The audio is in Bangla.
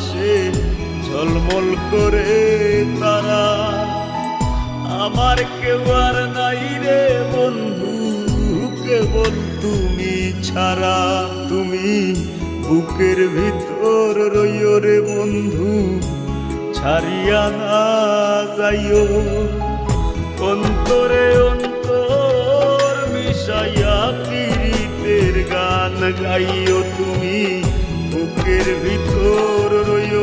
আকাশে ঝলমল করে তারা। আমার কেউ আর নাই রে বন্ধু, কেবল তুমি ছাড়া। তুমি বুকের ভিতর রইও রে বন্ধু, ছাড়িয়া না যাইও। অন্তরে অন্তর মিশাইয়া প্রীতের গান গাইও। তুমি বুকের ভিতর রইও